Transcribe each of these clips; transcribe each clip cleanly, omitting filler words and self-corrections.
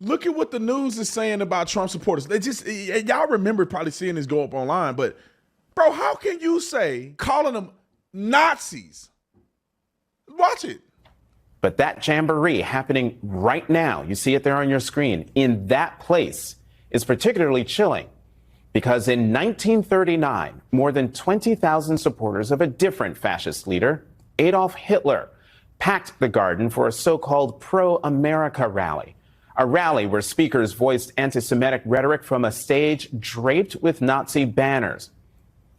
Look at what the news is saying about Trump supporters. They just, y'all remember probably seeing this go up online, but bro, how can you say calling them Nazis? Watch it. But that jamboree happening right now, you see it there on your screen, in that place is particularly chilling because in 1939, more than 20,000 supporters of a different fascist leader, Adolf Hitler, packed the garden for a so-called pro-America rally. A rally where speakers voiced anti-Semitic rhetoric from a stage draped with Nazi banners.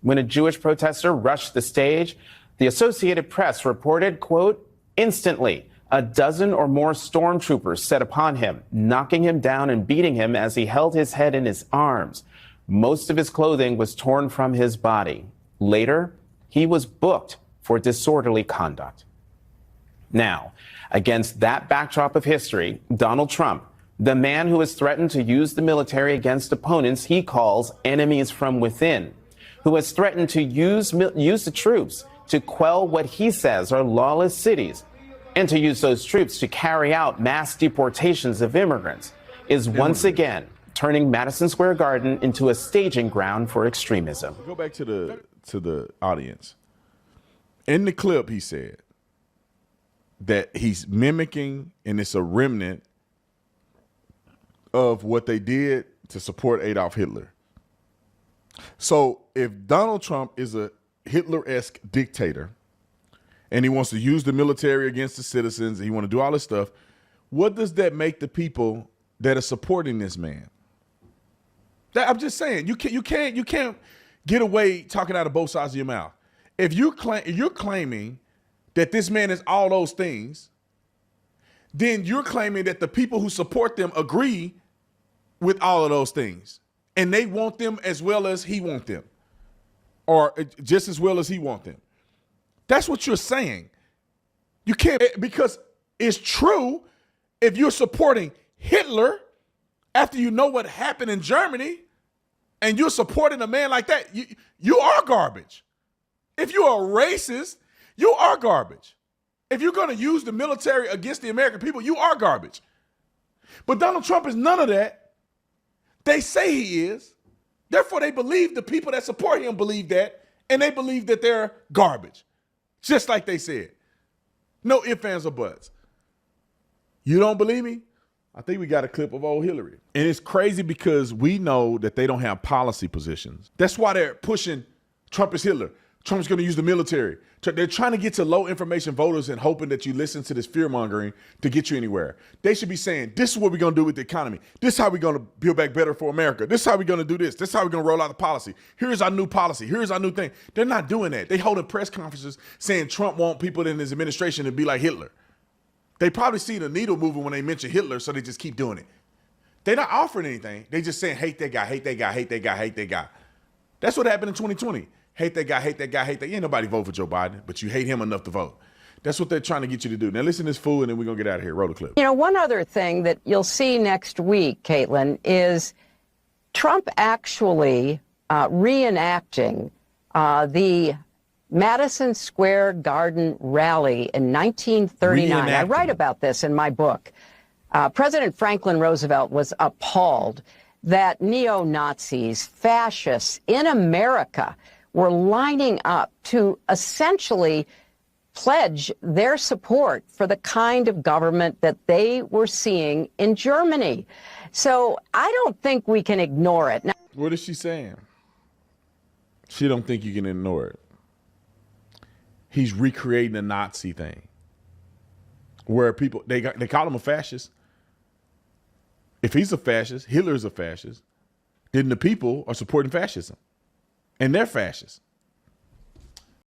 When a Jewish protester rushed the stage, the Associated Press reported, quote, instantly, a dozen or more stormtroopers set upon him, knocking him down and beating him as he held his head in his arms. Most of his clothing was torn from his body. Later, he was booked for disorderly conduct. Now, against that backdrop of history, Donald Trump, the man who has threatened to use the military against opponents he calls enemies from within, who has threatened to use the troops to quell what he says are lawless cities, and to use those troops to carry out mass deportations of immigrants, is once again turning Madison Square Garden into a staging ground for extremism. Go back to the audience. In the clip, he said that he's mimicking, and it's a remnant of what they did to support Adolf Hitler. So if Donald Trump is a Hitler-esque dictator and he wants to use the military against the citizens, and he want to do all this stuff, what does that make the people that are supporting this man? I'm just saying, you can't get away talking out of both sides of your mouth. If you're claiming that this man is all those things, then you're claiming that the people who support them agree with all of those things, and they want them as well as he wants them, or just as well as he wants them. That's what you're saying. You can't, because it's true. If you're supporting Hitler after you know what happened in Germany and you're supporting a man like that, you are garbage. If you're a racist, you are garbage. If you're going to use the military against the American people, you are garbage. But Donald Trump is none of that. They say he is. Therefore, they believe, the people that support him believe that, and they believe that they're garbage, just like they said. No ifs, ands, or buts. You don't believe me? I think we got a clip of old Hillary. And it's crazy because we know that they don't have policy positions. That's why they're pushing Trump is Hitler. Trump's going to use the military. They're trying to get to low information voters and hoping that you listen to this fear mongering to get you anywhere. They should be saying, this is what we're going to do with the economy. This is how we're going to build back better for America. This is how we're going to do this. This is how we're going to roll out the policy. Here's our new policy. Here's our new thing. They're not doing that. They holding press conferences saying Trump wants people in his administration to be like Hitler. They probably see the needle moving when they mention Hitler, so they just keep doing it. They're not offering anything. They just saying, hate that guy, hate that guy, hate that guy, hate that guy. That's what happened in 2020. Hate that guy, hate that guy, hate that. Ain't nobody vote for Joe Biden, but you hate him enough to vote. That's what they're trying to get you to do. Now listen to this fool, and then we're going to get out of here. Roll the clip. You know, one other thing that you'll see next week, Caitlin, is Trump actually reenacting the Madison Square Garden rally in 1939. I write about this in my book. President Franklin Roosevelt was appalled that neo-Nazis, fascists in America were lining up to essentially pledge their support for the kind of government that they were seeing in Germany. So I don't think we can ignore it. Now, what is she saying? She don't think you can ignore it. He's recreating a Nazi thing where people, they call him a fascist. If he's a fascist, Hitler's a fascist, then the people are supporting fascism. And they're fascists.